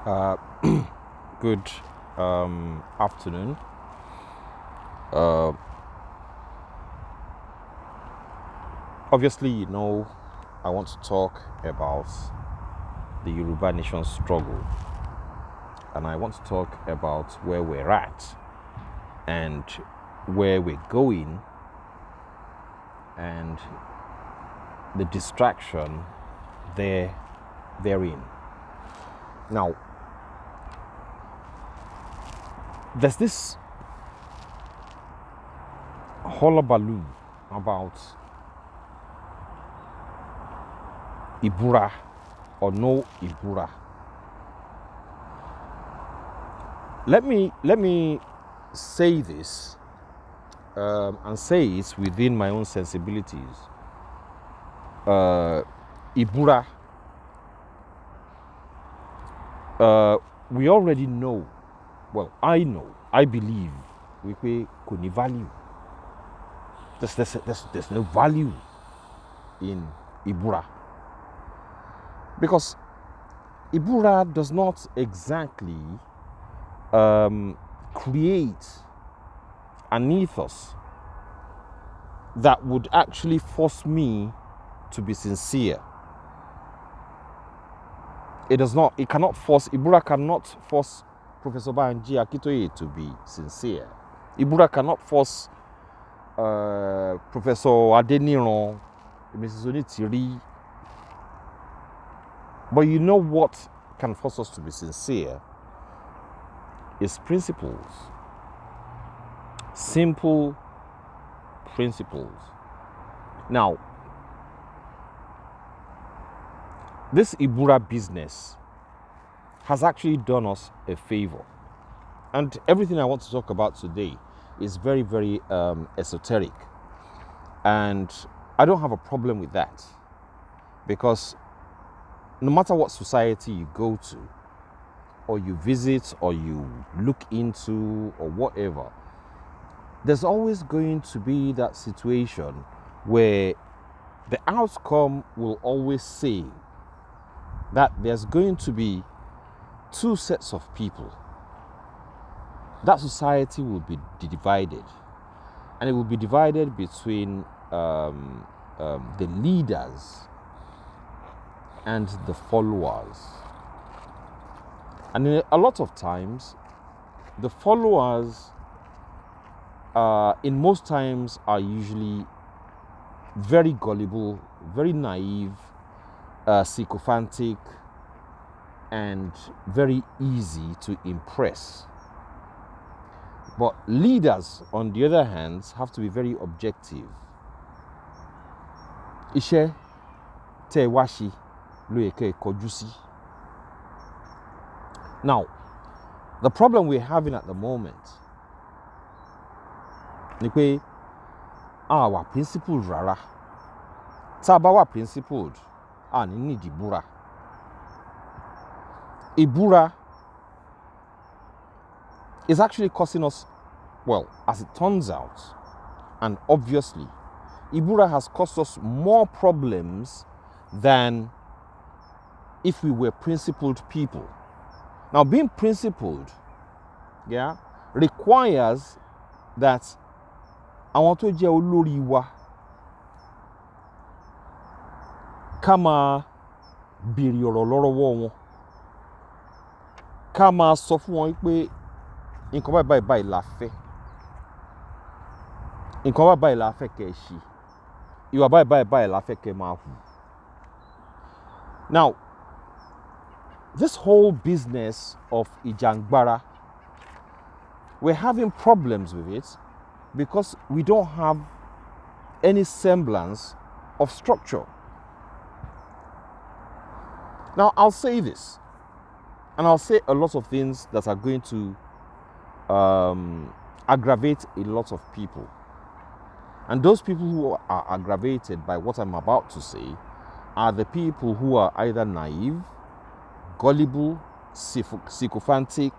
Uh, Good afternoon. Uh, Obviously, I want to talk about the Yoruba nation struggle, and I want to talk about where we're at and where we're going and the distraction therein. Now, there's this hullabaloo about Ibura or no Ibura. Let me say this and say it within my own sensibilities. Ibura, we already know. Well, I believe we could need value. There's no value in Ibura. Because Ibura does not exactly create an ethos that would actually force me to be sincere. Ibura cannot force Professor Banji Akintoye to be sincere. Ibura cannot force Professor Adeniran, Mrs. Onitiri. But you know what can force us to be sincere is principles. Simple principles. Now, this Ibura business has actually done us a favor. And everything I want to talk about today is very, very esoteric. And I don't have a problem with that. Because no matter what society you go to, or you visit, or you look into, or whatever, there's always going to be that situation where the outcome will always say that there's going to be two sets of people. That society will be divided, and it will be divided between the leaders and the followers. And a lot of times, the followers in most times are usually very gullible, very naive, sycophantic, and very easy to impress. But leaders, on the other hand, have to be very objective. Iṣẹ́ tẹ́ wá ṣe ló yẹ kẹ́ kọjú sí. Now, the problem we're having at the moment ni pé our principled rárá. Tá bá wà principled, a ní need Ibura. Ibura is actually causing us, well, as it turns out, and obviously, Ibura has caused us more problems than if we were principled people. Now, being principled, requires that àwọn tó jẹ́ olórí wa ká máa béèrè ọ̀rọ̀ lọ́wọ́ wọn, ká máa sọ fún wọn pé nǹkan báyìí la fẹ́, nǹkan báyìí la fẹ́ kẹ́ ṣe, ìwà báyìí la fẹ́ kẹ́ máa hù. Now, this whole business of Ijangbara, we're having problems with it because we don't have any semblance of structure. Now, I'll say this, and I'll say a lot of things that are going to aggravate a lot of people. And those people who are aggravated by what I'm about to say are the people who are either naive, gullible, sycophantic,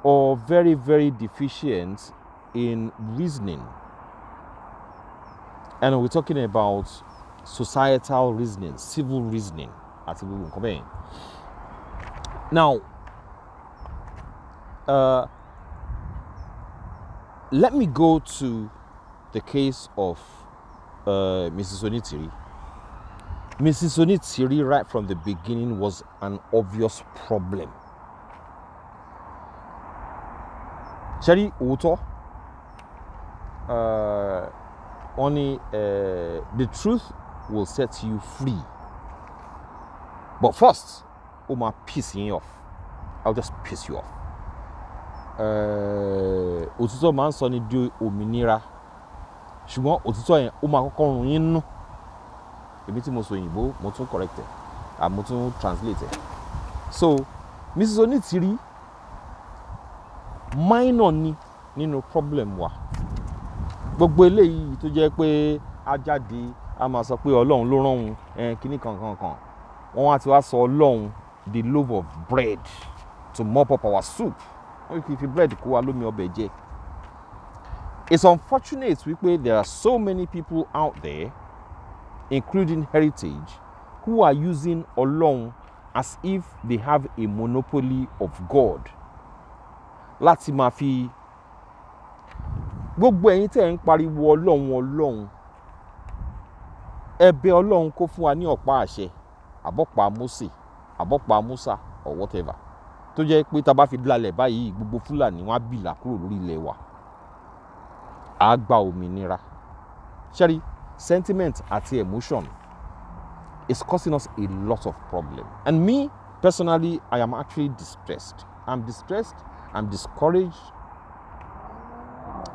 or very, very deficient in reasoning. And we're talking about societal reasoning, civil reasoning. Now, Let me go to the case of Mrs. Onitiri. Mrs. Onitiri, right from the beginning, was an obvious problem. Sherry Uto, only the truth will set you free. But first, Oma pissing you off. I'll just piss you off. Òtítọ́ máa ń sọ ní di òmìnira. Ṣùgbọ́n òtítọ́ yẹn ó máa kọ́kọ́ run yín nú. Èmi tí mo sọ òyìnbó, mo tún correct ẹ̀, mo tún translate ẹ̀. So, Mrs. Onitiri, minor ni nínú problem wa. Gbogbo eléyìí tó jẹ́ pé a jáde, a máa sọ pé Ọlọ́run ló rán òun, kíní kankan. Wọ́n wá ti wá sọ Ọlọ́run the loaf of bread to mop up our soup. If bread kó wa lómi ọbẹ̀ jẹ. It's unfortunate there are so many people out there, including Heritage, who are using Ọlọ́run as if they have a monopoly of God. Láti máa fi gbogbo ẹ̀yin tẹ́ ń pariwo Ọlọ́run, ẹ bẹ̀ Ọlọ́run kó fún wa ní ọ̀pá àṣẹ, àbọ̀pá Mósè, àbọ̀pá Músà or whatever. Tó jẹ́ pé tá bá fi dálẹ̀ báyìí gbogbo Fúlàní wọ́n á bìlà kúrò lórí ilẹ̀ wa. A gba òmìnira. Sherry, sentiment àti emotion is causing us a lot of problem. And me, personally, I am actually distressed. I'm distressed, I'm discouraged,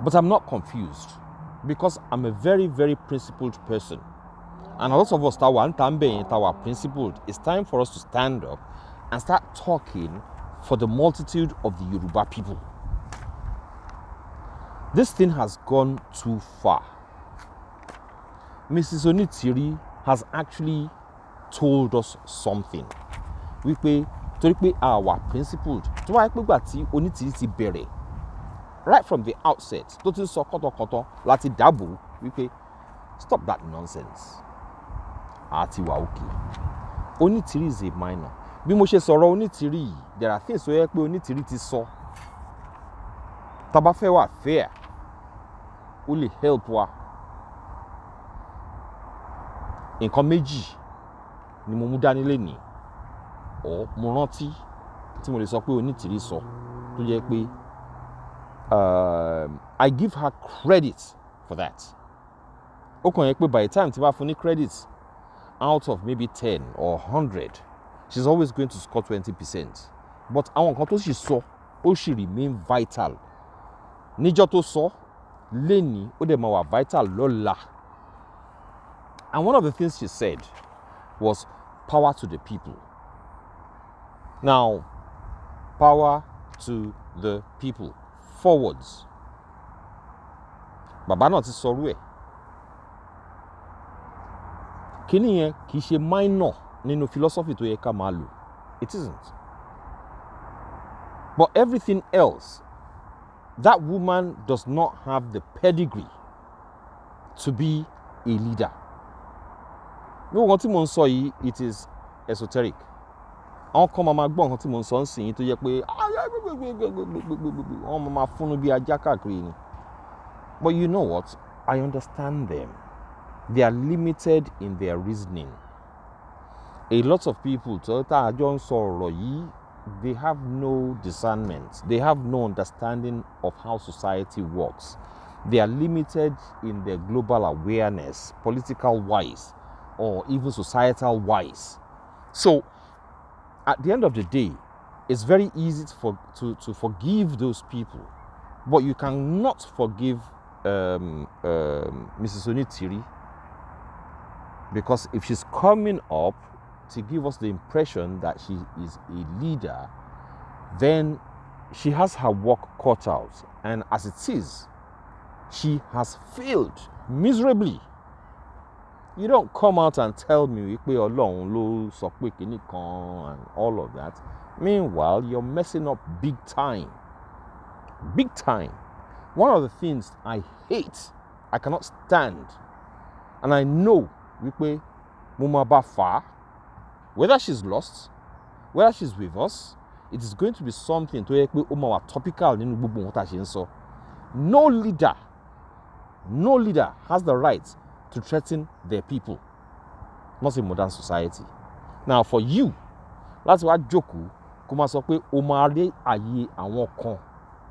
but I'm not confused because I'm a very, very principled person. And a lot of us that were principled, it's time for us to stand up and start talking for the multitude of the Yoruba people. This thing has gone too far. Mrs. Onitiri has actually told us something. Wípé torí pé àwa principled, tó wáyé pé gbà tí Onitiri ti bẹ̀rẹ̀ right from the outset, tó ti sọ kọ́tọ̀kọ́tọ̀ láti dáàbò wípé stop that nonsense. Àti wà okay. Onitiri is a minor. Bí mo ṣe sọ̀rọ̀ Onitiri, there are things tó yẹ pé Onitiri ti sọ. Tá bá fẹ́ wà fair, ó lè help wa. Nǹkan méjì ni mo mú dání lénìí. Mo rántí tí mo lè sọ pé Onitiri sọ tó jẹ́ pé I give her credit for that. Ó kàn yẹ pé by the time tí bá fún ní credit out of maybe 10 or 100, she's always going to score 20%. But àwọn nǹkan tó sì sọ ó sì remain vital. Níjọ́ tó sọ lénìí ó dẹ̀ máa wà vital lọ́la. And one of the things she said was power to the people. Now, power to the people. Forwards. Bàbá náà ti sọrú ẹ̀. Kíní yẹn kì í ṣe minor nínú philosophy tó yẹ ká máa lò. It isn't. But everything else, that woman does not have the pedigree to be a leader. No, nǹkan tí mo ń sọ yìí, it is esoteric. Àwọn kan máa gbọ́ nǹkan tí mo ń sọ ń sìn yìí tó yẹ pé wọ́n máa fúnnu bí ajá káàkiri ni. But you know what? I understand them. They are limited in their reasoning. A lot of people, they have no discernment. They have no understanding of how society works. They are limited in their global awareness, political-wise, or even societal-wise. So, at the end of the day, it's very easy to forgive those people. But you cannot forgive Mrs. Onitiri, because if she's coming up to give us the impression that she is a leader, then she has her work cut out. And as it is, she has failed miserably. You don't come out and tell me and all of that. Meanwhile, you're messing up big time. Big time. One of the things I hate, I cannot stand, and I know whether she's lost, whether she's with us, it is going to be something tó yẹ pé ó máa wà topical nínú gbogbo nǹkan tá a ṣe ń sọ. No leader has the right to threaten their people, not in modern society. Now for you, láti wá jókòó kó máa sọ pé o máa rí àyè àwọn kan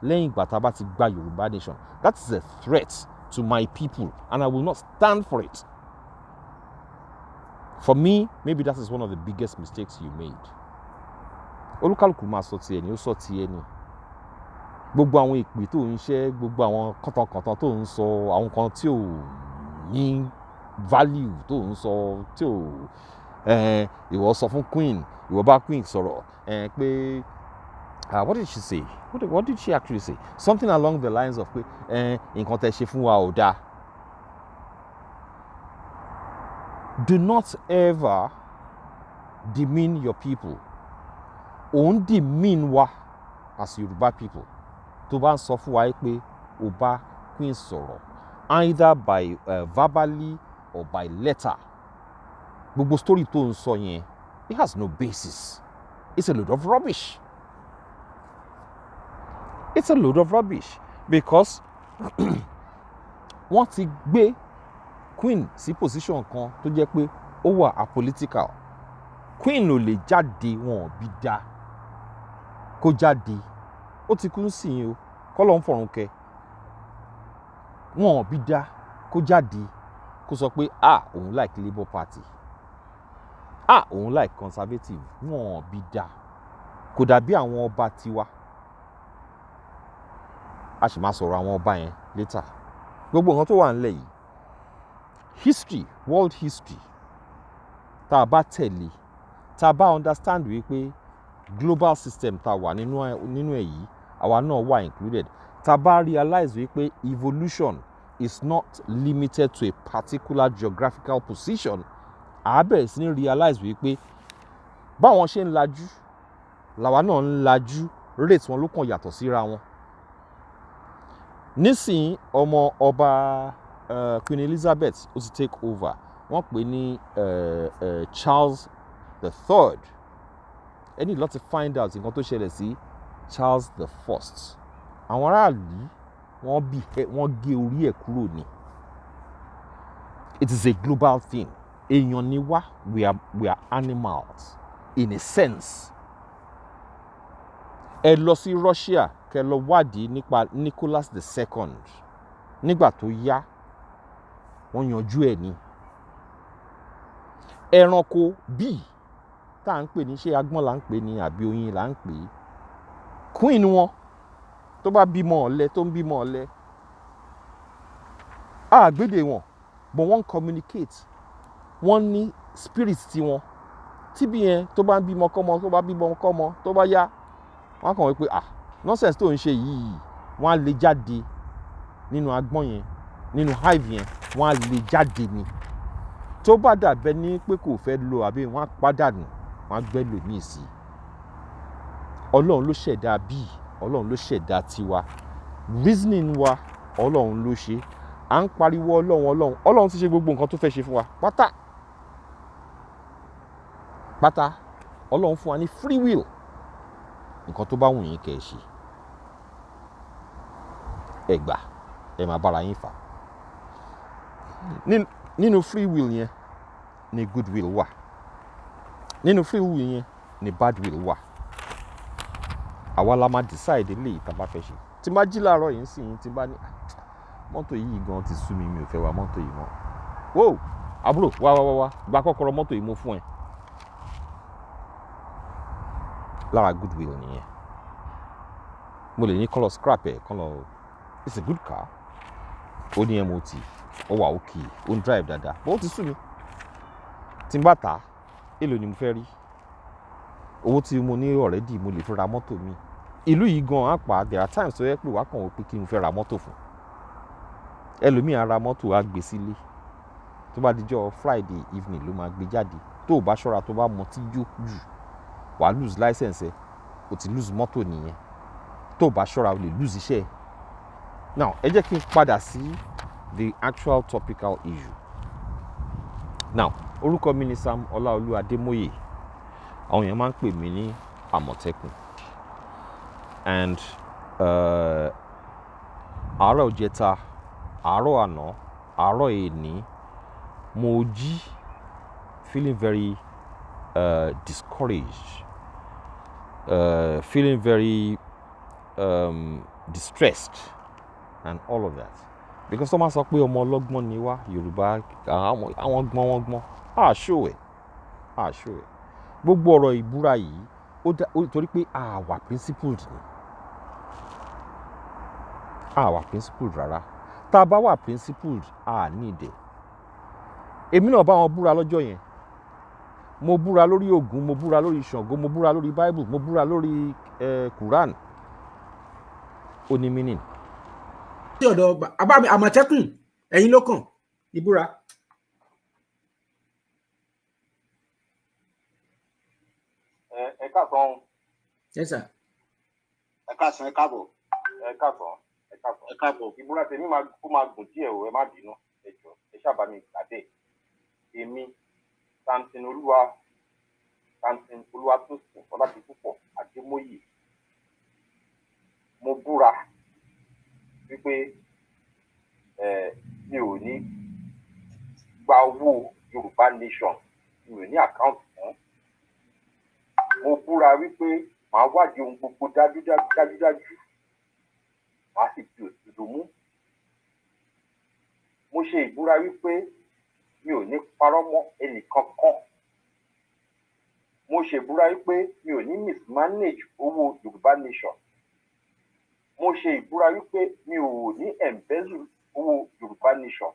lẹ́yìn ìgbà tá a bá ti gba Yorùbá nation, that is a threat to my people and I will not stand for it. For me, maybe that is one of the biggest mistakes you made. Olúkálùkù máa sọ tiẹ̀ ni, ó sọ tiẹ̀ ni. Gbogbo àwọn ìpè tó ń ṣe, gbogbo àwọn kọ̀tànkọ̀tàn tó ń sọ, àwọn kan tí ò ní value tó ń sọ, tí ò ìwọ sọ fún Queen, ìwọ bá Queen sọ̀rọ̀ pé what did she say? What did she actually say? Something along the lines of pé nǹkan tẹ́ ṣe fún wa ò dáa. Do not ever demean your people. Òun demean wa as Yoruba people. Tó bá ń sọ fún wa pé o bá Queen sọ̀rọ̀, either by verbally or by letter. Gbogbo story tó ń sọ yẹn, it has no basis. It's a load of rubbish. It's a load of rubbish because wọ́n ti gbé Queen sí position kan tó jẹ́ pé ó wà apolitical. Queen ò lè jáde, wọn ò bí dá kó jáde. Ó ti kú sí yín o, kọ́lọ́ ń fọ̀run kẹ́. Wọn ò bí dá kó jáde kó sọ pé òun like Labour Party, òun like Conservative. Wọn ò bí dá. Kò dàbí àwọn ọba tiwa. A sì máa sọ̀rọ̀ àwọn ọba yẹn later. Gbogbo nǹkan tó wà nílẹ̀ yìí, history, world history, tá a bá tẹ̀lé, tá a bá understand wípé global system tá a wà nínú ẹ̀ yìí, àwa náà wà included. Tá a bá realize wípé evolution is not limited to a particular geographical position, a bẹ̀rẹ̀ sí ní realize wípé báwọn ṣe ń lajú, làwa náà ń lajú, rate wọn ló kàn yàtọ̀ síra wọn. Nísìnyí ọmọ ọba Queen Elizabeth ó ti take over. Wọ́n pè ní Charles III. Ẹ ní láti find out nǹkan tó ṣẹlẹ̀ sí Charles I. Àwọn aráàlú wọ́n gé orí ẹ̀ kúrò ní. It is a global thing. Èèyàn ni wá, we are animals in a sense. Ẹ lọ sí Russia kẹ́ lọ wádìí nípa Nicholas II. Nígbà tó yá, wọ́n yanjú ẹ̀ ní. Ẹranko bíi tá à ń pè ní, ṣé agbọ́n là ń pè ní àbí oyin là ń pè é. Queen wọn tó bá bímọ ọ̀lẹ, tó ń bímọ ọ̀lẹ, àgbédè wọn, but wọ́n communicate. Wọ́n ní spirit tiwọn. Tíbi yẹn tó bá ń bímọ kọ́mọ, tó bá yá, wọ́n kàn wí pé nonsense tó ń ṣe yìí, wọ́n á lè jáde nínú agbọ́n yẹn, nínú hive yẹn, wọ́n á lè jáde ni. Tó bá dàbẹ́ ní pé kò fẹ́ lọ àbí wọ́n á pàdánù, wọ́n á gbẹ́ lòmíì sí. Ọlọ́run ló ṣẹ̀dá bíi, Ọlọ́run ló ṣẹ̀dá tiwa. Reasoning wa, Ọlọ́run ló ṣe. À ń pariwo Ọlọ́run ti ṣe gbogbo nǹkan tó fẹ́ ṣe fún wa pátá. Ọlọ́run fún wa ní free will. Nǹkan tó bá wù yín kẹ́ ẹ ṣe. Ẹ gbà, ẹ máa bára yín fà. Nínú free will yẹn ni good will wà. Nínú free will yẹn ni bad will wà. Àwa la máa decide eléyìí tá a bá fẹ́ ṣe. Tí má jí láàárọ̀ yìí sì yín, tí bá ní mọ́tò yìí gan ti sú mi, mi ò fẹ́ wa mọ́tò yìí mọ́. Whoa, àbúrò, wá, gba kọ́kọ́rọ́ mọ́tò yìí mo fún ẹ. Lára good will nìyẹn. Mo lè ní kán lọ scrap ẹ̀, it's a good car. Ó ní MOT, ó wà okay, ó ń drive dáadáa, but ó ti sú mi. Tí n bá tà á, èlò ni mo fẹ́ rí. Owó tí mo ní already mo lè fi ra mọ́tò mi. Ìlú yìí gan apá, there are times tó yẹ pé wá kàn wọ́n pé kí n fẹ́ ra mọ́tò fún. Ẹlòmíì á ra mọ́tò á gbé sílé. Tó bá dijọ́ Friday evening ló máa gbé jáde. Tó o bá ṣọ́ra, tó bá mọtí jù, wàá lose license ẹ, o ti lose mọ́tò nìyẹn. Tó o bá ṣọ́ra, o lè lose iṣẹ́ ẹ. Now, ẹ jẹ́ kí n padà sí the actual topical issue. Now, orúkọ mi ni Sam Ọláolú Adémóyè. Àwọn èèyàn máa ń pè mí ní Àmọ̀tẹ́kùn. and àárọ̀ ìjẹta, àárọ̀ àná, àárọ̀ èní, mo jí feeling very discouraged, feeling very distressed and all of that. Because someone sọ pé ọmọ ọlọ́gbọ́n ni wá, Yorùbá àwọn gbọ́n àṣòwẹ̀. Gbogbo ọ̀rọ̀ ìbúra yìí ó torí pé àwa principled ni. Àwa principled rárá. Tá a bá wà principled, need it. Èmi náà bá wọn búra lọ́jọ́ yẹn. Mo búra lórí Ògún, mo búra lórí Ṣàngó, mo búra lórí Bible, mo búra lórí Quran. Ó ní meaning. Tí ọ̀dọ̀ àbá mi Àmọ̀tẹ́kùn ẹ̀yin ló kàn ìbúra. Ẹ káàsán. Yes sir. Ẹ káàsán, ẹ káàbọ̀. Ẹ káàbọ̀. Ìbúra tèmi máa gùn díẹ̀ o, ẹ má bínú. Ẹ jọ̀ọ́, ẹ ṣáà bá mi gbàdé. Èmi Samson Olúwatósìn Ọládipúpọ̀ Adémóyè. Mo búra wípé mi ò ní gba owó Yorùbá Nation, mi ò ní àkáǹtì fún. Mo búra wípé màá wádìí ohun gbogbo dájúdájú, màá sì fi òdodo mú. Mo ṣe ìbúra wípé mi ò ní parọ́ mọ́ ẹnìkankan. Mo ṣe ìbúra wípé mi ò ní mismanage owó Yorùbá Nation. Mo ṣe ìbúra wípé mi ò ní embezzle owó Yorùbá Nation.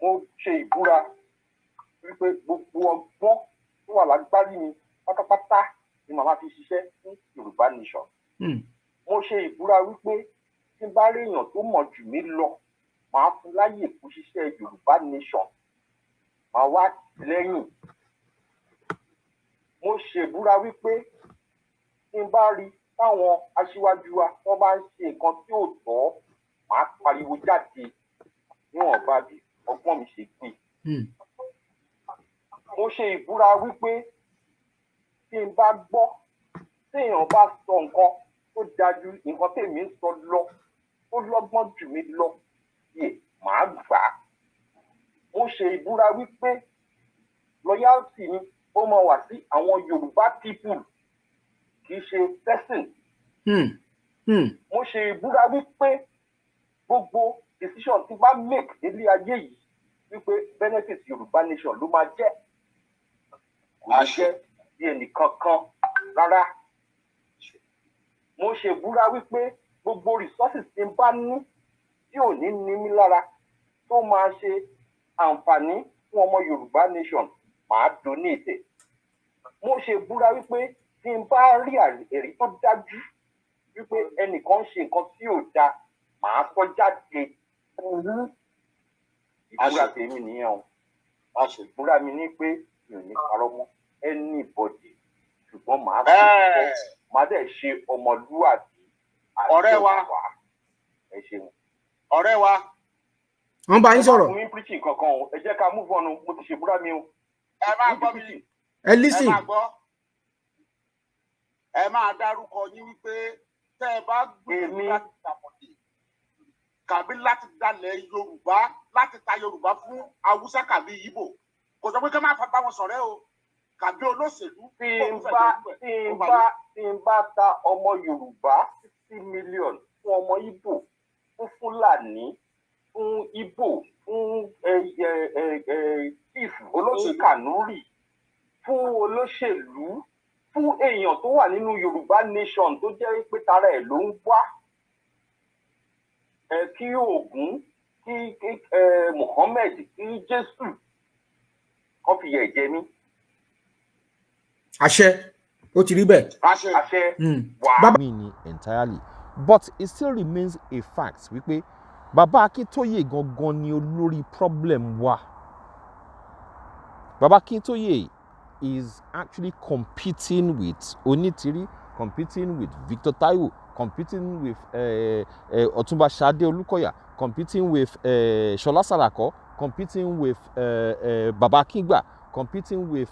Mo ṣe ìbúra wípé gbogbo ọgbọ́n tó wà lágbárí mi pátápátá ni màmá fi ṣiṣẹ́ fún Yorùbá Nation. Mo ṣe ìbúra wípé tí n bá rí èèyàn tó mọ̀ jù mí lọ, màá fún láyè kó ṣiṣẹ́ Yorùbá Nation, màá wá lẹ́yìn. Mo ṣe ìbúra wípé tí n bá rí táwọn aṣíwájú wa wọ́n bá ń ṣe nǹkan tí ò tọ́, màá pariwo jáde níwọ̀n bá bí ọgbọ́n mi ṣe gbé. Mo ṣe ìbúra wípé tí n bá gbọ́ téèyàn bá sọ nǹkan tó dájú nǹkan tèmi ń sọ lọ, ó lọ́gbọ́n jù mí lọ, màá gbà á. Mo ṣe ìbúra wípé loyalty mi ó máa wà sí àwọn Yorùbá people, kì í ṣe person. Mo ṣe ìbúra wípé gbogbo decision tí bá make nílé ayé yìí wípé benefit Yorùbá Nation ló máa jẹ́. Kò ní jẹ́ bí ẹnìkankan rárá. Mo ṣe ìbúra wípé gbogbo resources tí n bá ní tí ò ní ní mí lára tó máa ṣe àǹfààní fún ọmọ Yorùbá Nation, màá donate. Mo ṣe ìbúra wípé tí n bá rí ẹ̀rí tó dájú wípé ẹnìkan ṣe nǹkan tí ò dáa, màá sọ jáde. Ìbúra tèmi nìyẹn o. Ìbúra mi ní pé mi ò ní parọ́ mọ́ anybody, ṣùgbọ́n màá dẹ̀ ṣe ọmọlúwàbí. Ọ̀rẹ́ wa. Ẹ ṣeun. Ọ̀rẹ́ wa. Wọ́n bá yín sọ̀rọ̀. Mo ń preaching kankan o, ẹ jẹ́ ká move on o, mo ti ṣe ìbúra mi o. Ẹ máa gbọ́ mi. Ẹ listen. Ẹ máa gbọ́. Ẹ máa dárúkọ yín wípé tẹ́ ẹ bá gbìyànjú láti ṣàpọ̀tì kàbí láti dalẹ̀ Yorùbá, láti ta Yorùbá fún Haúsá kàbí Ìgbò. Kò sọ pé kí ẹ má bá wọn ṣọ̀rẹ́ o, kàbí olóṣèlú. Tí n bá ta ọmọ Yorùbá 60 million fún ọmọ Ìgbò, fún Fúlàní, fún Ìgbò, fún chief olóṣèlú Kànúrì, fún olóṣèlú, fún èèyàn tó wà nínú Yorùbá Nation tó jẹ́ pé tara ẹ̀ ló ń wá, kí Ògún, kí Muhammad, kí Jésù kọ́ fi yẹ̀ jẹ mí. Àṣẹ, ó ti rí bẹ́ẹ̀. Àṣẹ. Bàbá mi ni entirely, but it still remains a fact wípé Bàbá Akintoye gangan ni olórí problem wa. Bàbá Akintoye is actually competing with Onitiri, competing with Victor Taiwo, competing with Ọ̀túnba Ṣadé Olúkọ̀yà, competing with Ṣọlá Sàlàkọ́, competing with Baba Akingba, competing with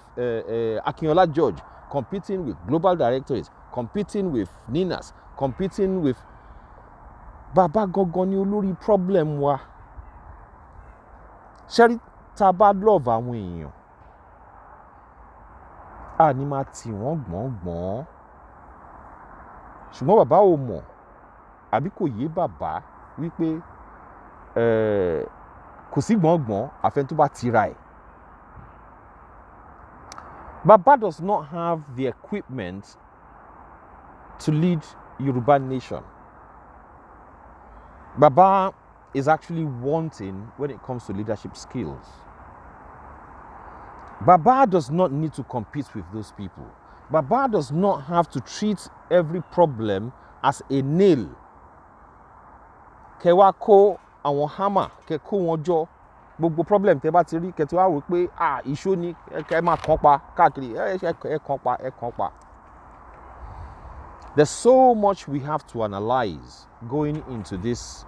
Akinola George, competing with global directorates, competing with Ninas, competing with Baba gangan ni olórí problem wa. Ṣẹ́rí tá a bá love àwọn èèyàn, a ní máa tì wọ́n gbọ̀ngbọ̀n. Ṣùgbọ́n bàbá ò mọ̀, àbí kò yé bàbá wípé kò sí gbọ̀ngbọ̀n àfẹn tó bá tira ẹ̀. Baba does not have the equipment to lead Yoruba nation. Baba is actually wanting when it comes to leadership skills. Baba does not need to compete with those people. Baba does not have to treat every problem as a nail. Kẹ́ wá kó àwọn hammer, kẹ́ kó wọn jọ. Gbogbo problem tẹ́ bá ti rí, kẹ́ tí wá wò pé ìṣó ni kẹ́ máa kàn pa káàkiri, ẹ kàn pa. There's so much we have to analyze going into this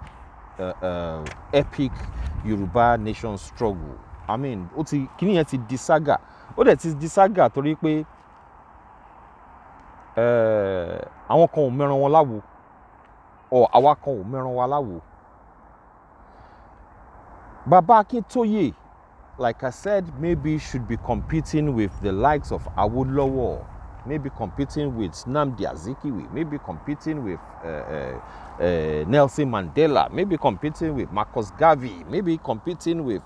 epic Yoruba nation struggle. I mean, kíní yẹn ti di saga. Ó dẹ̀ ti di saga torí pé àwọn kan ò mẹ́ran wọn láwo, or àwa kan ò mẹ́ran wa láwo. Baba Akintoye, like I said, maybe should be competing with the likes of Awolowo, maybe competing with Nnamdi Azikiwe, maybe competing with Nelson Mandela, maybe competing with Marcus Garvey, maybe competing with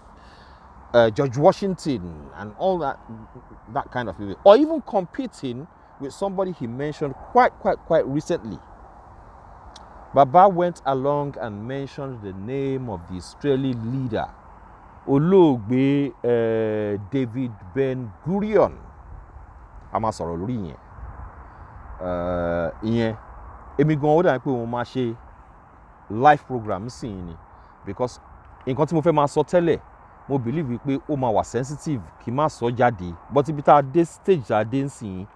George Washington and all that kind of thing, or even competing with somebody he mentioned quite recently. Baba went along and mentioned the name of the Israeli leader, Olóògbé David Ben-Gurion. A máa sọ̀rọ̀ lórí yẹn. Ìyẹn èmi gan ó dàbí pé mo máa ṣe live program sí ni, because nǹkan tí mo fẹ́ máa sọ tẹ́lẹ̀ mo believe pé ó máa wà sensitive kí n má sọ jáde, but ibi tá a dé stage tá a dé nsìn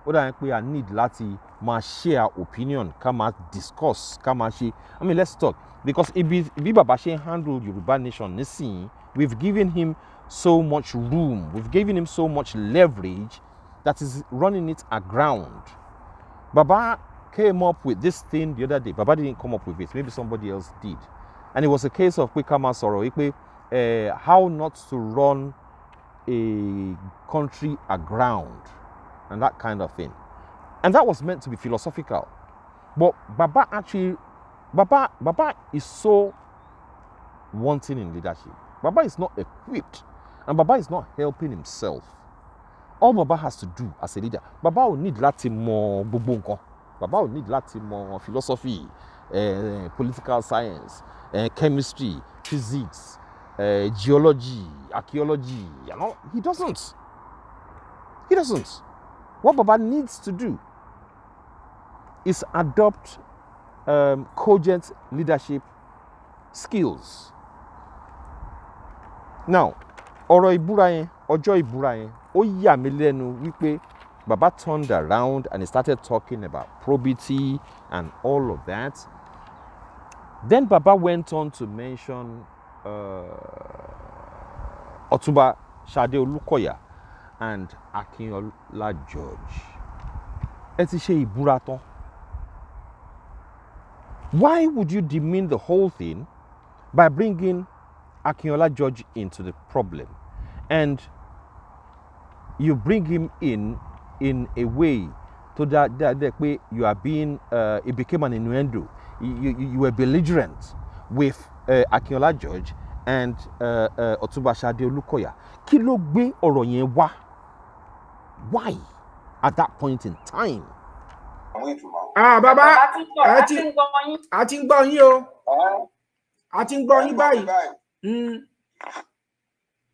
ó dàbí pé I need láti máa share opinion, ká máa discuss, ká máa ṣe, I mean let's talk, because bí bàbá ṣe ń handle Yorùbá nation nísìn, we've given him so much room, we've given him so much leverage that is running it aground. Baba came up with this thing the other day. Baba didn't come up with it, maybe somebody else did, and it was a case of Kama Soro, how not to run a country aground and that kind of thing. And that was meant to be philosophical. But Baba is so wanting in leadership. Baba is not equipped, and Baba is not helping himself. All Baba has to do as a leader, Baba will need láti mọ̀ gbogbo nǹkan. Baba will need láti mọ̀ philosophy, political science, chemistry, physics, geology, archaeology. You know, he doesn't. What Baba needs to do is adopt cogent leadership skills. Now, ọ̀rọ̀ ìbúra yẹn, ọjọ́ ìbúra yẹn, ó yà mí lẹ́nu wípé Baba turned around and he started talking about probity and all of that. Then Baba went on to mention Ọ̀túnba Ṣadé Olúkọ̀yà and Akinola George. Ẹ ti ṣe ìbúra tán. Why would you demean the whole thing by bringing Akinola George into the problem? And you bring him in a way to that way you are being, it became an innuendo. You were belligerent with Akinola George and Ọ̀túnba Ṣadé Olúkọ̀yà. Kí ló gbé ọ̀rọ̀ yẹn wá? Why at that point in time? Bàbá a ti ń gbọ́ yín o. A ti ń gbọ́ yín báyìí.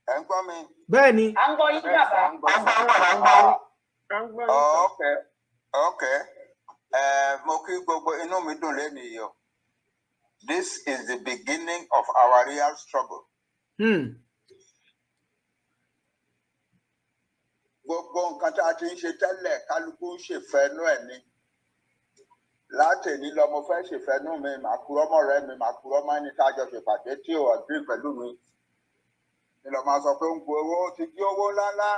Ẹ ń gbọ́ mi. Bẹ́ẹ̀ ni. À ń gbọ́ yín bàbá. Okay. Mo kí gbogbo inú mi dùn lénìí o. This is the beginning of our real struggle. Gbogbo nǹkan tá a ti ń ṣe tẹ́lẹ̀ kálukú ń ṣèfẹ́nú ẹ̀ ni. Látẹ̀ní lọ mo fẹ́ ṣèfẹ́nú mi, màá kúrọ́ mọ́ ọ̀rẹ́ mi, màá kúrọ́ mọ́ ẹni tá a jọ ṣèpàdé tí ò ọ̀dún pẹ̀lú mi. Ìlọ máa sọ pé ń gbowó ti jí owó ńláńlá.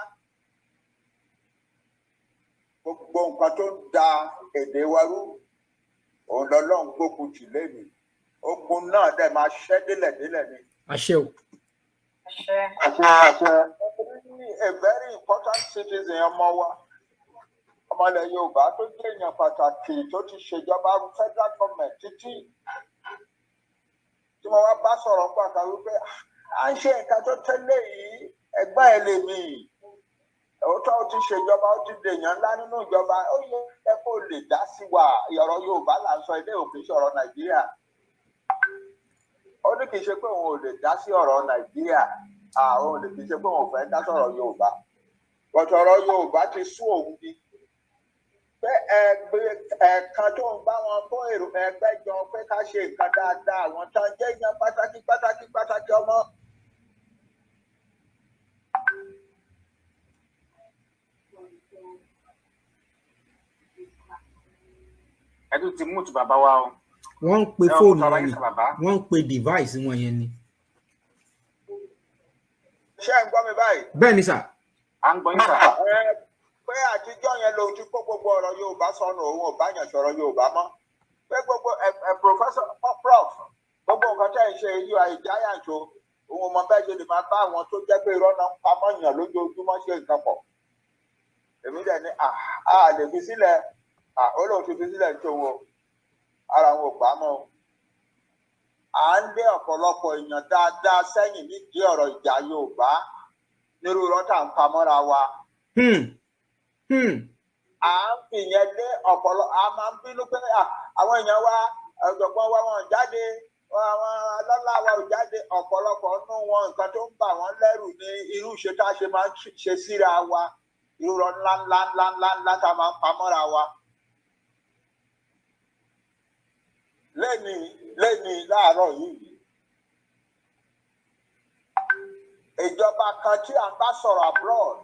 nǹkan tó ń da èdè wa rú òun lọ́lọ́run gbógun tì lẹ́nu ogun náà dẹ̀ máa ṣẹ́ délẹ̀délẹ̀ ni. àṣẹ o. àṣẹ. a very important citizen ọmọ wa ọmọ ilẹ̀ Yorùbá tó jẹ́ èèyàn pàtàkì tó ti ṣèjọba federal government títí tí mo wá bá sọ̀rọ̀ pàtà wípé à ń ṣe nǹkan tó tẹ́lẹ̀ yìí ẹgbẹ́ ẹ̀ lè mí òótọ́ ó ti ṣèjọba ó ti dèèyàn ńlá nínú ìjọba ó yẹ kó lè dá sí wa ọ̀rọ̀ Yorùbá là ń sọ ilé òkè sọ̀rọ̀ Nàìjíríà ó ní kì í ṣe pé òun ò lè dá sí ọ̀rọ̀ Nàìjíríà àwọn ò lè kì í ṣe pé òun ò fẹ́ dá sọ̀rọ̀ Yorùbá bọ̀tọ̀ ọ̀rọ̀ Yorùbá ti sú òun bí pé ẹ̀ẹ̀kan tó ń bá wọn kó èrò ẹgbẹ́ jọ pé ká ṣe nǹkan dáadáa àwọn tán jẹ́ èèyàn pàtàkì ọmọ. ẹdún ti mú tu bàbá wa o. wọ́n ń pe fóònù wọn ni wọ́n ń pe device wọn yẹn ni. ṣé ẹ ń gbọ́ mi báyìí. bẹ́ẹ̀ ni sà. à ń gbọ́ yín sà. pé àtijọ́ yẹn lòun ti kó gbogbo ọ̀rọ̀ Yorùbá sọnù òun ò bá yàn sọ̀rọ̀ Yorùbá mọ́ pé gbogbo professor prof gbogbo nǹkan tẹ́ ẹ̀ ṣe yíyọ ìjáyàjò òun ọmọ bẹ́ẹ̀ ṣe lè máa bá àwọn tó jẹ́ pé irọ́ náà ń pamọ́ yàn lójoojúmọ́ ṣe nǹkan pọ̀ èmi dẹ̀ ní a lè fi sílẹ̀ ó lóun ti fi sílẹ̀ tó wo ara wọn ò gbà mọ́ à ń lé ọ̀pọ̀lọpọ̀ èèyàn dáadáa sẹ́yìn nídìí ọ̀rọ̀ ìjà Yorùbá nírú rọ́tà ń pamọ́ra wa. À ń fìyẹn lé a máa ń bínú pé àwọn èèyàn wa ọ̀jọ̀gbọ́n wa wọn jáde àwọn alọ́lá wa ò jáde ọ̀pọ̀lọpọ̀ nínú wọn nǹkan tó ń bà wọ́n lẹ́rù ní irú ìṣe tá a ṣe máa ń ṣe síra wa irú rọ ńlá tá a máa ń pamọ́ra wa. lẹ́ni láàárọ̀ yìí ìjọba kan tí à ń bá sọ̀rọ̀ abroad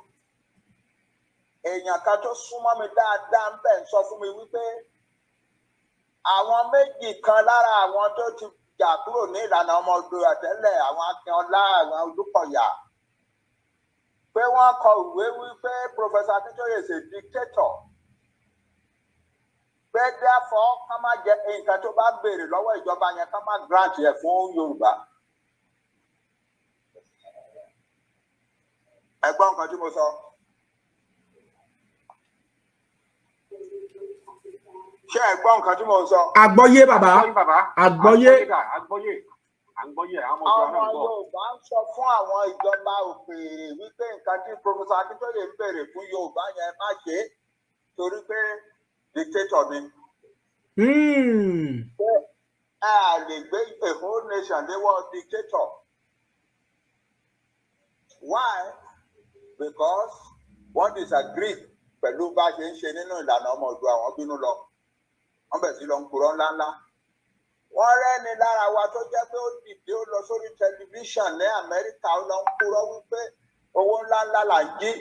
èèyàn kan tó súnmọ́ mi dáadáa ń bẹ̀ ń sọ fún mi wípé àwọn méjì kan lára àwọn tó ti jà kúrò ní ìlànà ọmọ Oòduà tẹ́lẹ̀ àwọn Akínọlá àwọn Olúkọ̀yà pé wọ́n kọ ìwé wípé Professor Akintoye is a dictator pé therefore ká má jẹ nǹkan tó bá béèrè lọ́wọ́ ìjọba yẹn ká má grant ẹ̀ fún Yorùbá. ẹ gbọ́ nǹkan tí mo sọ. ṣé ẹ gbọ́ nǹkan tí mo sọ. àgbọ́yé bàbá àgbọ́yé. àwọn Yorùbá ń sọ fún àwọn ìjọba òkèèrè wípé nǹkan tí Professor Akintoye ń béèrè fún Yorùbá yẹn má ṣe torí pé dictator ni. a lè gbé a whole nation léwọ́ dictator. Why? Because wọ́n disagree pẹ̀lú bá a ṣe ń ṣe nínú ìlànà ọmọ Oòduà àwọn bínú lọ wọ́n bẹ̀ sí lọ ń purọ́ ńláńlá. wọ́n rẹ́ni lára wa tó jẹ́ pé ó dìde ó lọ sórí tẹlifíṣàn ní Amẹ́ríkà ó lọ ń purọ́ wípé owó ńláńlá là ń jí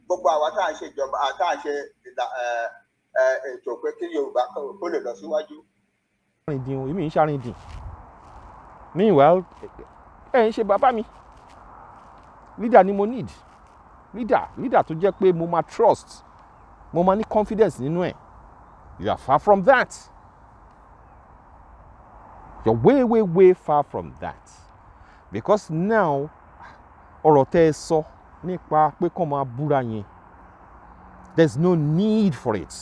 gbogbo àwa tá à ń ṣe ìjọba tá à ń ṣe ètò pé kí Yorùbá kó lè lọ síwájú. èmi ń ṣàrìndìn meanwhile ẹ ń ṣe bàbá mi leader ni mo need leader tó jẹ́ pé mo máa trust mo máa ní confidence nínú ẹ̀. You are far from that. You're way far from that. Because now, ọ̀rọ̀ tẹ́ ẹ sọ nípa pé kàn máa búra yẹn, there's no need for it.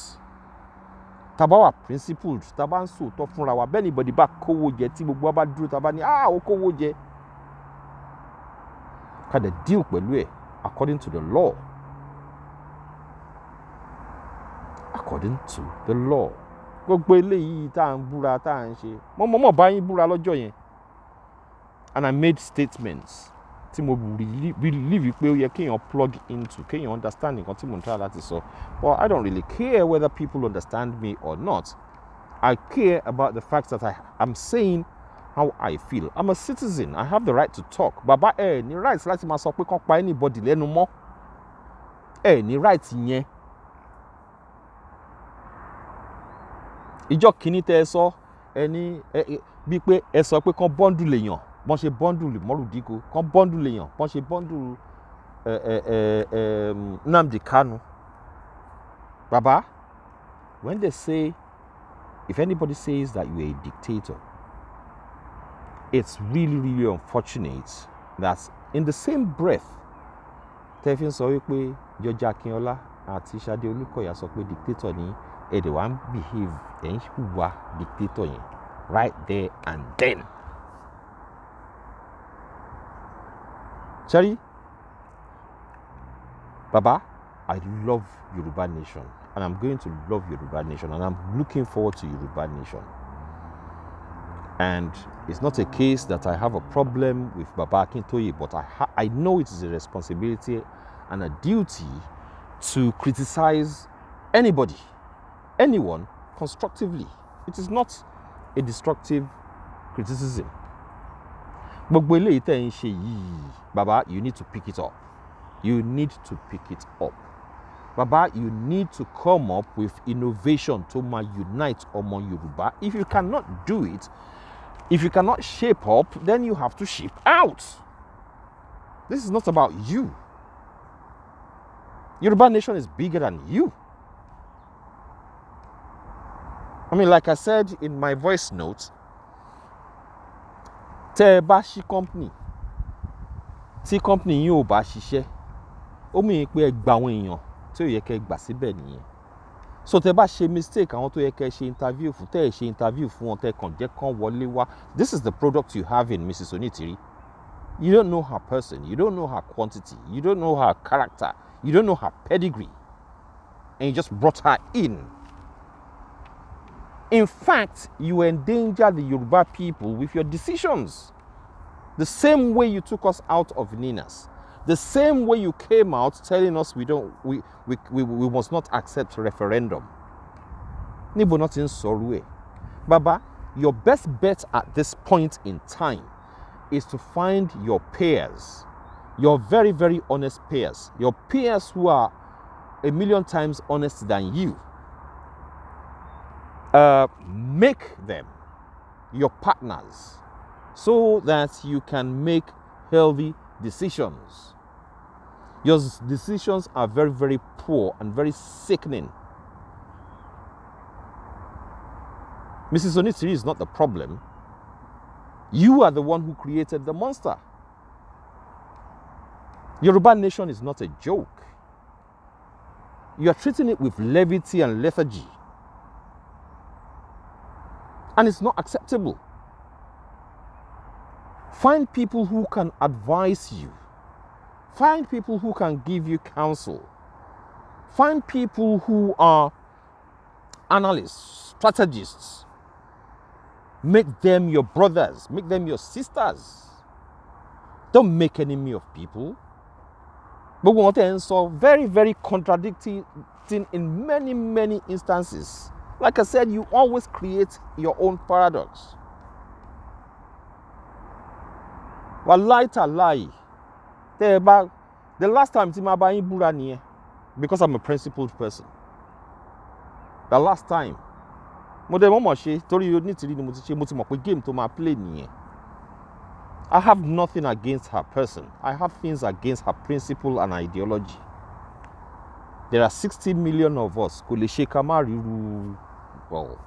Tá bá wà principled, tá bá ń sòótọ́ fúnra wa, bẹ́ẹ̀ anybody bá kówó jẹ tí gbogbo wa bá dúró tá bá ní ó kówó jẹ. Ká dẹ̀ deal pẹ̀lú ẹ̀ according to the law. According to the law. Gbogbo eléyìí tá à ń búra tá à ń ṣe mo mọ̀ bá yín búra lọ́jọ́ yẹn and I made statements tí mo believe pé ó yẹ kéèyàn plug into kéèyàn understand nǹkan tí mo ń try láti sọ but I don't really care whether people understand me or not. I care about the fact that I'm saying how I feel. I'm a citizen. I have the right to talk. Bàbá ẹ ní right láti máa sọ pé kàn pa anybody lẹ́nu mọ́ ẹ ní right yẹn. Ìjọ kìíní tẹ ẹ sọ ẹni bíi pé ẹ sọ pé kán bọ́ndù lèèyàn bọ́n ṣe bọ́ndù Mọ́rùdíkò kán bọ́ndù lèèyàn bọ́n ṣe bọ́ndù Nnamdi Kanu. Bàbá when they say, if anybody says that you're a dictator, it's really, really unfortunate that in the same breath, Tefin sọ wípé Banji Akintoye àti Ṣadé Olúkọ̀yà sọ pé dictator ni èdè wa ń behave ẹ̀ ń hùwà dictator yẹn right there and then. Shari, Baba, I love Yoruba Nation and I'm going to love Yoruba Nation and I'm looking forward to Yoruba Nation. And it's not a case that I have a problem with Baba Akintoye, but I know it is a responsibility and a duty to criticize anybody, anyone, constructively. It is not a destructive criticism. Baba, you need to pick it up. You need to pick it up. Baba, you need to come up with innovation to unite Omo Yoruba. If you cannot do it, if you cannot shape up, then you have to shape out. This is not about you. Yoruba Nation is bigger than you. I mean, like I said in my voice note, tẹ́ ẹ bá ṣí company, tí company yín ò bá ṣiṣẹ́, ó mì pé ẹ gba àwọn èèyàn tí ó yẹ kẹ́ gbà síbẹ̀ nìyẹn. So tẹ́ bá ṣe mistake, àwọn tó yẹ kẹ́ ṣe interview fún, tẹ́ ẹ ṣe interview fún wọn, tẹ́ kàn jẹ́ kán wọlé wá. This is the product you have in Mrs. Onitiri. You don't know her person, you don't know her quantity, you don't know her character, you don't know her pedigree, and you just brought her in. In fact, you endanger the Yoruba people with your decisions. The same way you took us out of Ninas. The same way you came out telling us we must not accept referendum. Nibo not in Sorue. Baba, your best bet at this point in time is to find your peers, your very, very honest peers, your peers who are a million times honest than you. Make them your partners so that you can make healthy decisions. Your decisions are very, very poor and very sickening. Mrs. Onitiri is not the problem. You are the one who created the monster. Yoruba Nation is not a joke. You are treating it with levity and lethargy. And it's not acceptable. Find people who can advise you. Find people who can give you counsel. Find people who are analysts, strategists. Make them your brothers. Make them your sisters. Don't make enemy of people. But we want to answer very, very contradicting in many, many instances. Like I said, you always create your own paradox. Wallahi tallahi. The last time Tima ba yin búra nìyẹn, because I'm a principled person. The last time. Mo dẹ̀ mọ̀ ṣe torí Onitiri ni mo ti ṣe, mo ti mọ̀ pé game tó máa play nìyẹn. I have nothing against her person. I have things against her principle and ideology. There are 60 million of us. Kò lè ṣe ká má ríru, well,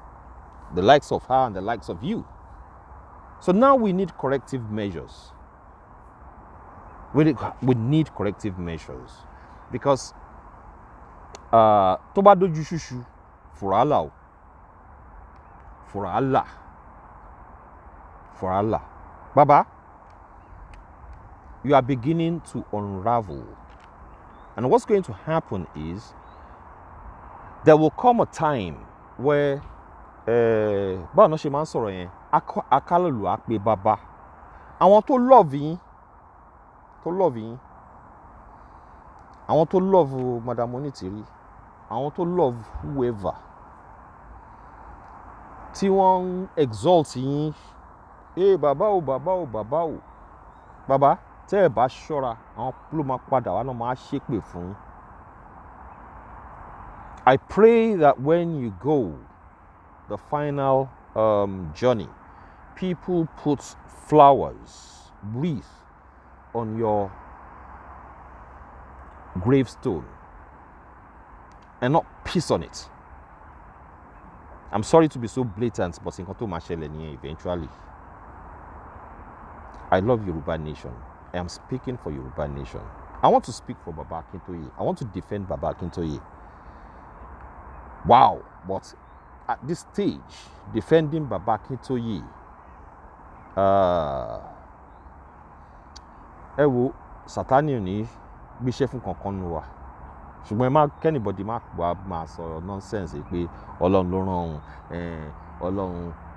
the likes of her and the likes of you. So now we need corrective measures. We need corrective measures because tó bá dojú ṣúṣú for Allah, for Allah, for Allah. Baba, you are beginning to unravel. And what's going to happen is there will come a time where báwo ni wọ́n ṣe máa ń sọ̀rọ̀ yẹn, akálòlù á pe bàbá. Àwọn tó love yín, àwọn tó love Madam Onitiri, àwọn tó love whoever, tí wọ́n exalt yín, bàbá o, bàbá o, bàbá o. Bàbá, tẹ́ ẹ bá ṣọ́ra, àwọn ló máa padà wá náà máa ṣépè fún yín. I pray that when you go, the final journey, people put flowers, wreath on your gravestone and not piss on it. I'm sorry to be so blatant, but nǹkan tó máa ṣẹlẹ̀ nìyẹn eventually. I love Yoruba Nation. I am speaking for Yoruba Nation. I want to speak for Baba Akintoye. I want to defend Baba Akintoye. Wow, but at this stage, defending Baba Akintoye, ẹ wo Sátánì ò ní gbéṣẹ́ fún kankan nínú wa. Ṣùgbọ́n ẹ má kẹ́nìbọ̀dì má wá máa sọ nonsense pé Ọlọ́run ló rán òun,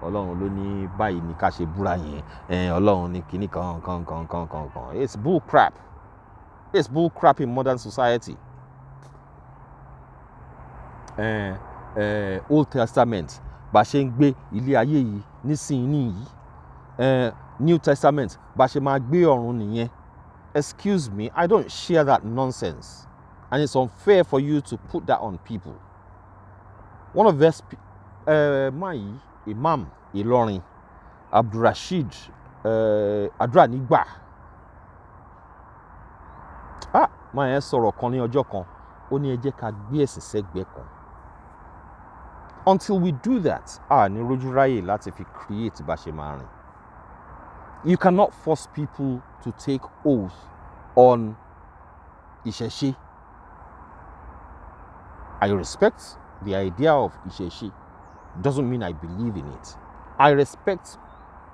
Ọlọ́run ló ní báyìí ní ká ṣe búra yẹn, Ọlọ́run ní kíní kan. It's bull crap. It's bull crap in modern society. Old Testament bá ṣe ń gbé ilé ayé yìí nísìnyí, New Testament bá ṣe máa gbé ọ̀run nìyẹn. Excuse me, I don't share that nonsense. And it's unfair for you to put that on people. One of this, my Imam Ilorin, Abdurrashid Adranigba. My ẹ sọ̀rọ̀ kan ní ọjọ́ kan, ó ní ẹ jẹ́ ká gbé ẹ̀sìn sẹ́gbẹ̀ẹ́ kan. Until we do that, ní rojú ráyè láti fi create bá ṣe máa rìn. You cannot force people to take oath on ìṣẹ̀ṣe. I respect the idea of ìṣẹ̀ṣe. Doesn't mean I believe in it. I respect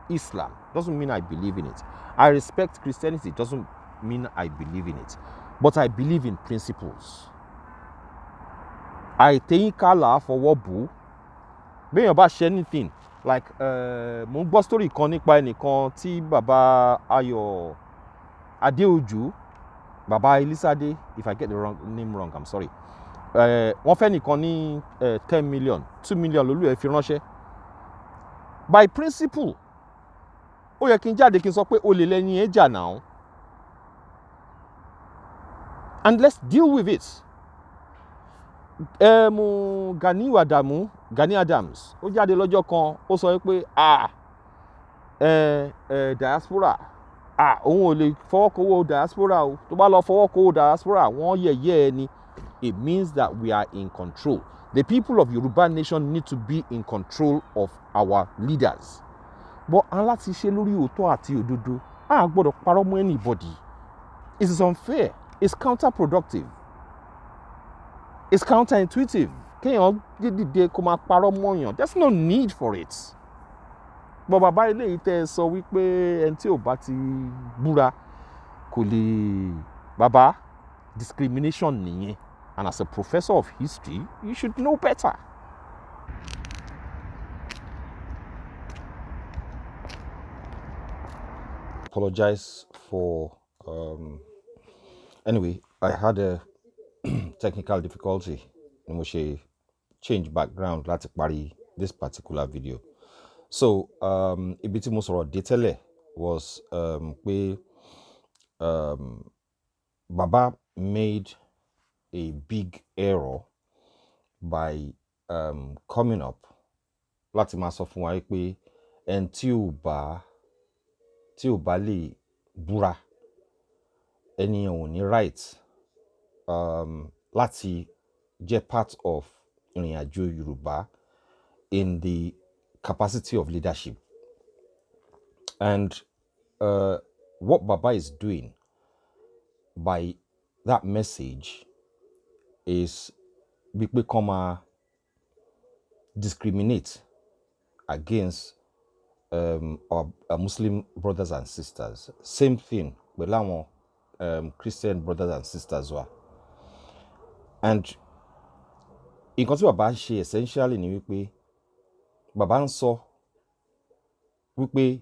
Islam. Doesn't mean I believe in it. I respect Christianity. Doesn't mean I believe in it. But I believe in principles. Àìtẹ́yìnkálà fọwọ́ bò. Béèyàn bá ṣe anything like mo ń gbọ́ story kan nípa ẹnìkan tí bàbá Ayọ̀ Adéòjò, bàbá Elisade, if I get the name wrong, I'm sorry. Wọ́n fẹ́ nìkan ní 10 million, 2 million lólú ẹ̀ fi ránṣẹ́. By principle, ó yẹ kí n jáde kí n sọ pé olè lẹ́ni ẹ̀ jà náà. And let's deal with it. Gani Adams, ó jáde lọ́jọ́ kan, ó sọ pé diaspora, òun ò lè fọwọ́ kówó diaspora o. Tó bá lọ fọwọ́ kówó diaspora, wọ́n yẹ̀yẹ́ ẹni. It means that we are in control. The people of Yoruba Nation need to be in control of our leaders. But aláti ṣe lórí òótọ́ àti òdodo, gbọ́dọ̀ parọ́ mọ́ anybody. It is unfair. It's counterproductive. It's counterintuitive. Kéèyàn dídìde kó máa parọ́ mọ́yàn. There's no need for it. But bàbá ilé yìí tẹ́ ẹ sọ wípé ẹni tí ò bá ti búra kò lè. Bàbá, discrimination nìyẹn. And as a professor of history, you should know better. Apologize for anyway, I had a technical difficulty. Mo ṣe change background láti parí this particular video. So ibi tí mo sọ̀rọ̀ dé tẹ́lẹ̀ was pé Baba made a big error by coming up láti máa sọ fún wa pé ẹni tí ò bá lè búra ẹni ò ní right láti jẹ́ part of ìrìn àjò Yorùbá in the capacity of leadership. And what Baba is doing by that message is become discriminate against our Muslim brothers and sisters. Same thing with our Christian brothers and sisters. And nǹkan tí Baba ṣe essentially ni wípé Baba ń sọ wípé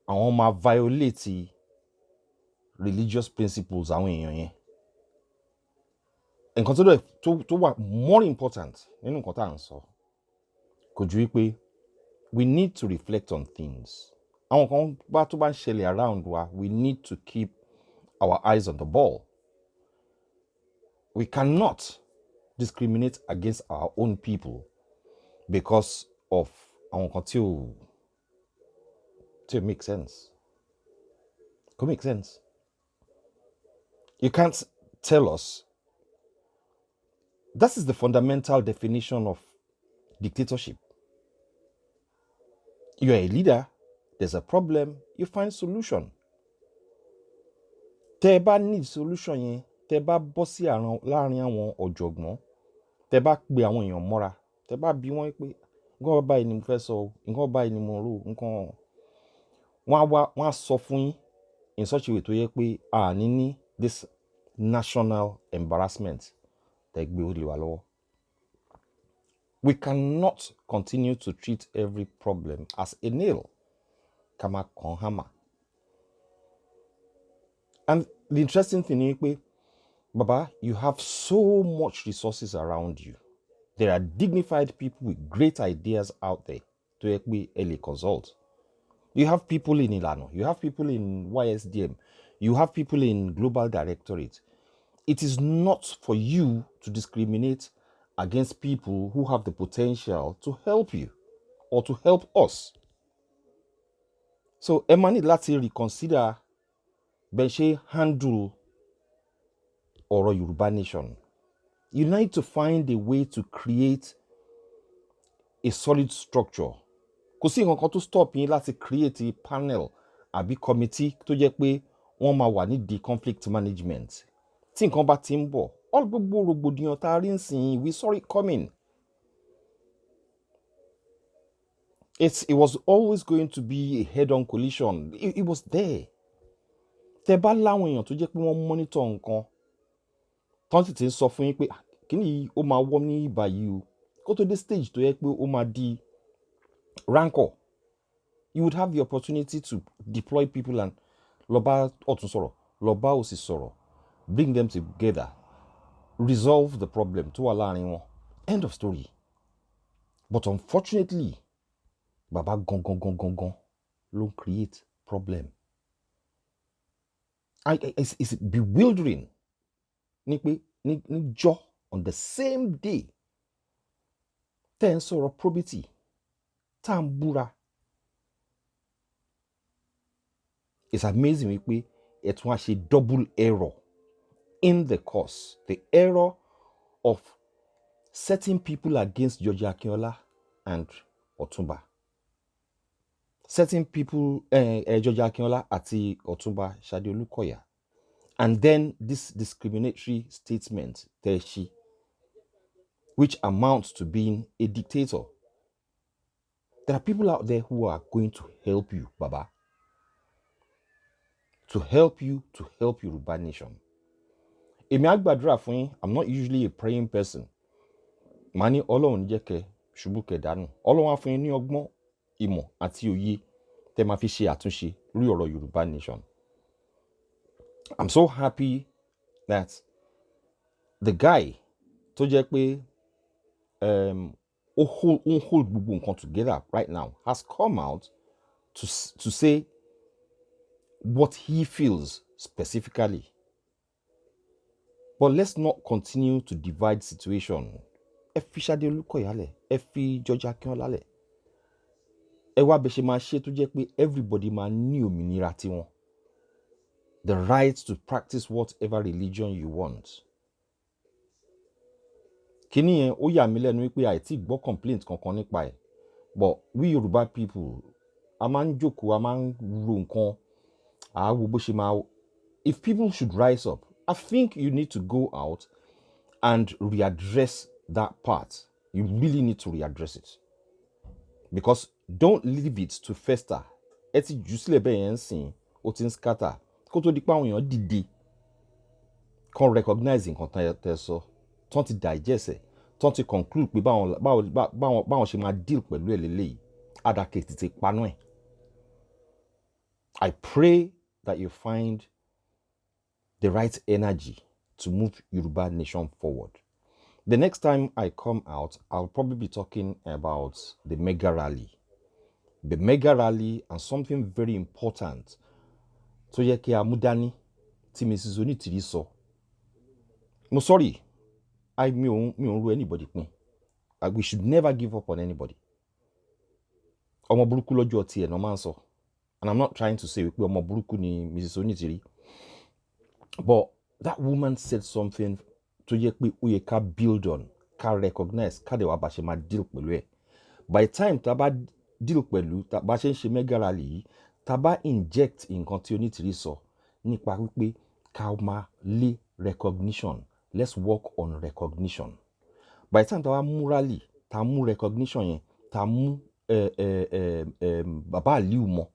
àwọn máa violate religious principles àwọn èèyàn yẹn. Nǹkan tó wà more important nínú nǹkan tá à ń sọ kò ju wípé we need to reflect on things. Àwọn kan tó bá ń ṣẹlẹ̀ around wa, we need to keep our eyes on the ball. We cannot discriminate against our own people because of àwọn kan tí ò make sense. Could make sense. You can't tell us. That is the fundamental definition of dictatorship. You're a leader, there's a problem, you find solution. Tẹ́ bá need solution yẹn, tẹ́ bá bọ́ sí láàrin àwọn ọ̀jọ̀gbọ́n, tẹ́ bá pe àwọn èèyàn mọ́ra, tẹ́ bá bi wọ́n pé nǹkan báyìí ni mo fẹ́ sọ, nǹkan báyìí ni mo rò, nǹkan wọ́n á sọ fún yín in such a way tó yẹ pé àní ní this national embarrassment tẹ́ gbé ó lè wà lọ́wọ́. We cannot continue to treat every problem as a nail. Kama kon hammer. And the interesting thing is, Baba, you have so much resources around you. There are dignified people with great ideas out there to help me early consult. You have people in Ilano, you have people in YSDM, you have people in Global Directorate. It is not for you to discriminate against people who have the potential to help you or to help us. So, ẹ máa ní láti reconsider bẹ́ẹ̀ ṣe handle ọ̀rọ̀ Yorùbá nation. You need to find a way to create a solid structure. Kò sí nǹkan kan tó stop yín láti create a panel àbí committee tó jẹ́ pé wọ́n máa wà nídìí conflict management. Tí nǹkan bá ti ń bọ̀, all gbogbo rògbòdìyàn tá a rí ń sìn, we saw it coming. It was always going to be a head-on collision. It was there. Tẹ́ bá láwọn èèyàn tó jẹ́ pé wọ́n monitor nǹkan, tán sì ti ń sọ fún yín pé kíni yìí ó máa wọ́ ní ìbàyìí o, kó tó dé stage tó yẹ pé ó máa di rancor. You would have the opportunity to deploy people and lọ bá ọ̀tún sọ̀rọ̀, lọ bá òsì sọ̀rọ̀, bring them together, resolve the problem tó wà láàrin wọn. End of story. But unfortunately, Baba gong ló create problem. It's bewildering. Ní jọ́ on the same day tẹ́ ń sọ̀rọ̀ probity tá ń búra. It's amazing wípé ẹ tún wá ṣe double error in the cause. The error of setting people against George Akinola and Ọ̀túnba. Setting people, George Akinola àti Ọ̀túnba Ṣadé Olúkọ̀yà. And then this discriminatory statement, Teshi, which amounts to being a dictator. There are people out there who are going to help you, Baba. To help you, to help Yoruba nation. Èmi á gbàdúrà fún yín, I'm not usually a praying person. Màá ní Ọlọ́run jẹ́ kẹ́ ṣubú kẹ́ dànù. Ọlọ́run á fún yín ní ọgbọ́n, ìmọ̀ àti òye tẹ́ máa fi ṣe àtúnṣe lórí ọ̀rọ̀ Yoruba nation. I'm so happy that the guy tó jẹ́ pé ó hold gbogbo nǹkan together right now has come out to say what he feels specifically. But let's not continue to divide situation. Ẹ fi Ṣadé Olúkọ̀yà lẹ̀, ẹ fi George Akinola lẹ̀. Ẹ wá bẹ̀ ṣe máa ṣe tó jẹ́ pé everybody máa ní òmìnira tiwọn. The right to practice whatever religion you want. Kíní yẹn ó yà mí lẹ́nu wípé àìtí gbọ́ complaint kankan nípa ẹ̀. But we Yoruba people, a máa ń jókòó, a máa ń ro nǹkan, àáwò bó ṣe máa. If people should rise up, I think you need to go out and readdress that part. You really need to readdress it. Because don't leave it to fester. Ẹ ti jù sílẹ̀ bẹ́ẹ̀ yẹn ń sìn, ó ti ń scatter. Kó tó di pé àwọn èèyàn dìde kan recognize nǹkan tẹ́ sọ, tán ti digest ẹ̀, tán ti conclude pé báwọn ṣe máa deal pẹ̀lú ẹ̀ lélẹ́yìí, àdàkè tètè panú ẹ̀. I pray that you find the right energy to move Yoruba nation forward. The next time I come out, I'll probably be talking about the mega rally. The mega rally and something very important. So yẹ kí a mú dání tí Mrs. Onítìrí sọ. Mo sorry, mi ò ń ru anybody pin. We should never give up on anybody. Ọmọ burúkú lọ́jọ́ tiẹ̀ náà máa ń sọ. And I'm not trying to say wípé ọmọ burúkú ni Mrs. Onítìrí. But that woman said something tó yẹ pé ó yẹ ká build on ká recognize ká dẹ̀ wá bá ṣe máa deal pẹ̀lú ẹ̀. By the time tá a bá deal pẹ̀lú tá a bá ṣe ń ṣe mega rally yìí, tá a bá inject nǹkan tí Onítìrí sọ nípa wípé ká máa lé recognition, let's work on recognition. By the time tá a bá mú rally, tá a mú recognition yẹn, tá a mú Bàbá Aliu mọ́,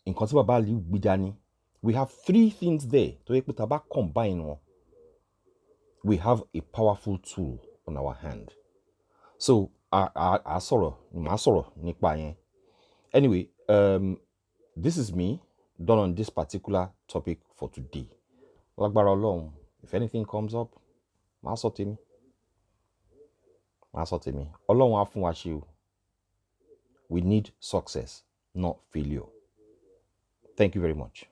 nǹkan tí Bàbá Aliu gbé dání, we have 3 things there tó yẹ pé tá a bá combine wọn, we have a powerful tool on our hand. So màá sọ̀rọ̀ nípa yẹn. Anyway, this is me done on this particular topic for today. Lágbára Ọlọ́run, if anything comes up, màá sọ tèmi. Ọlọ́run á fún wa ṣe o. We need success, not failure. Thank you very much.